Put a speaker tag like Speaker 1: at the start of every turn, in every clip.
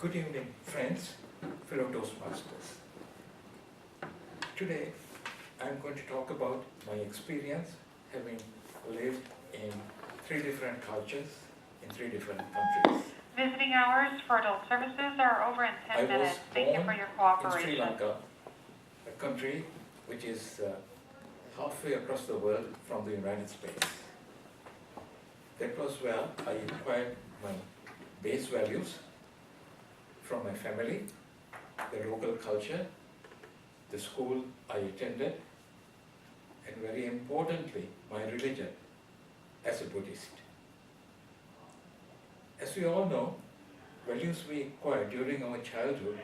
Speaker 1: Good evening, friends, fellow Toastmasters. Today, I'm going to talk about my experience having lived in 3 different cultures in 3 different countries.
Speaker 2: Visiting hours for adult services are over in 10 minutes. Thank you for your cooperation.
Speaker 1: In Sri Lanka, a country which is halfway across the world from the United States. That was where I acquired my base values from my family, the local culture, the school I attended, and very importantly, my religion as a Buddhist. As we all know, values we acquire during our childhood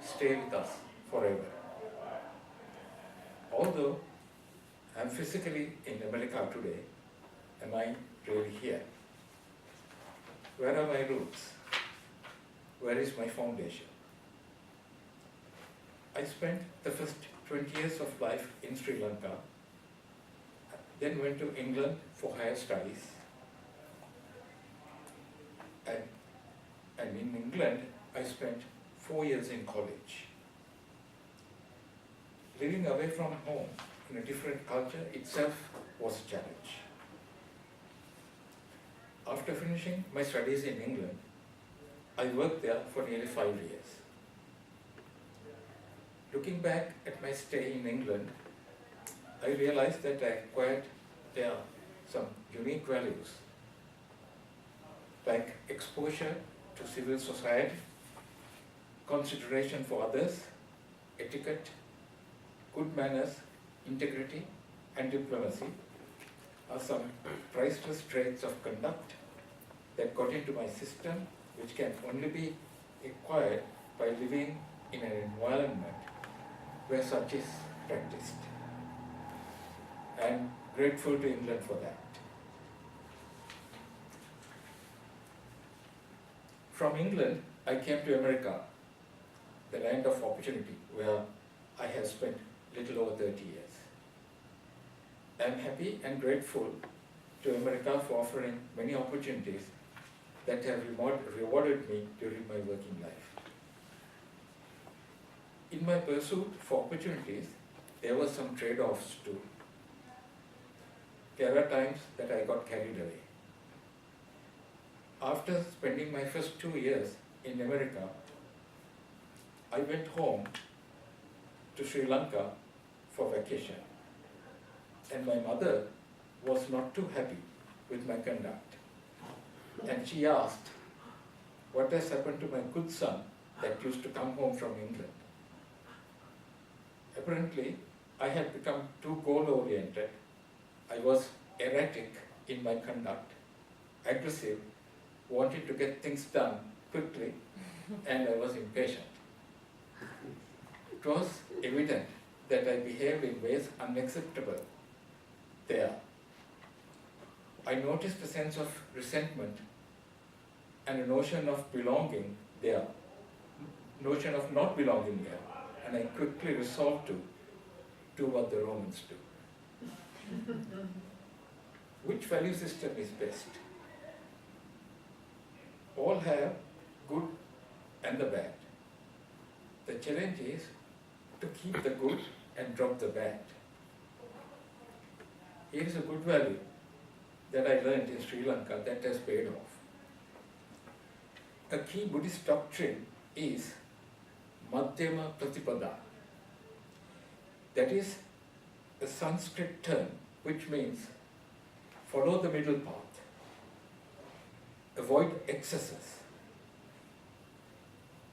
Speaker 1: stay with us forever. Although I'm physically in America today, am I really here? Where are my roots? Where is my foundation? I spent the first 20 years of life in Sri Lanka, then went to England for higher studies. And in England, I spent 4 years in college. Living away from home in a different culture itself was a challenge. After finishing my studies in England, I worked there for nearly 5 years. Looking back at my stay in England, I realized that I acquired there some unique values, like exposure to civil society, consideration for others, etiquette, good manners, integrity, and diplomacy are some priceless traits of conduct that got into my system, which can only be acquired by living in an environment where such is practiced. I am grateful to England for that. From England, I came to America, the land of opportunity, where I have spent little over 30 years. I am happy and grateful to America for offering many opportunities that have rewarded me during my working life. In my pursuit for opportunities, there were some trade-offs too. There are times that I got carried away. After spending my first 2 years in America, I went home to Sri Lanka for vacation. And my mother was not too happy with my conduct. And she asked, what has happened to my good son that used to come home from England? Apparently, I had become too goal-oriented. I was erratic in my conduct, aggressive, wanted to get things done quickly, and I was impatient. It was evident that I behaved in ways unacceptable there. I noticed a sense of resentment and a notion of belonging there, notion of not belonging there, and I quickly resolved to do what the Romans do. Which value system is best? All have good and the bad. The challenge is to keep the good and drop the bad. Here is a good value that I learned in Sri Lanka that has paid off. A key Buddhist doctrine is Madhyama Pratipada. That is a Sanskrit term which means follow the middle path, avoid excesses.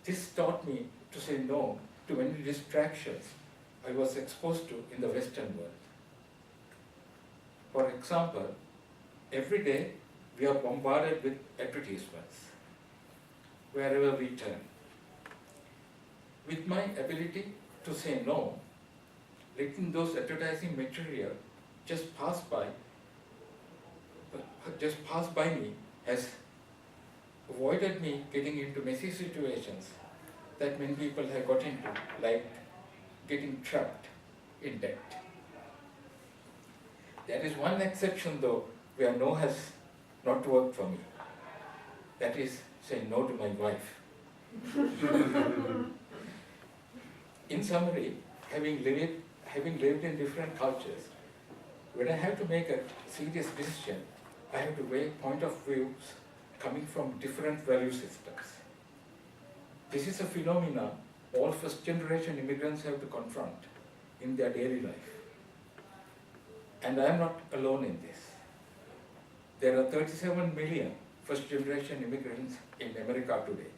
Speaker 1: This taught me to say no to many distractions I was exposed to in the Western world. For example, every day we are bombarded with advertisements wherever we turn. With my ability to say no, letting those advertising material just pass by me has avoided me getting into messy situations that many people have got into, like getting trapped in debt. There is one exception though, where no has not worked for me. That is saying no to my wife. In summary, having lived in different cultures, when I have to make a serious decision, I have to weigh point of views coming from different value systems. This is a phenomenon all first-generation immigrants have to confront in their daily life. And I am not alone in this. There are 37 million first-generation immigrants in America today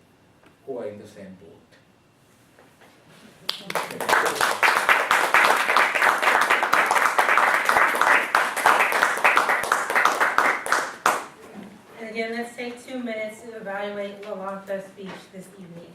Speaker 1: who are in the same boat.
Speaker 3: And again, let's take 2 minutes to evaluate Lalantha's speech this evening.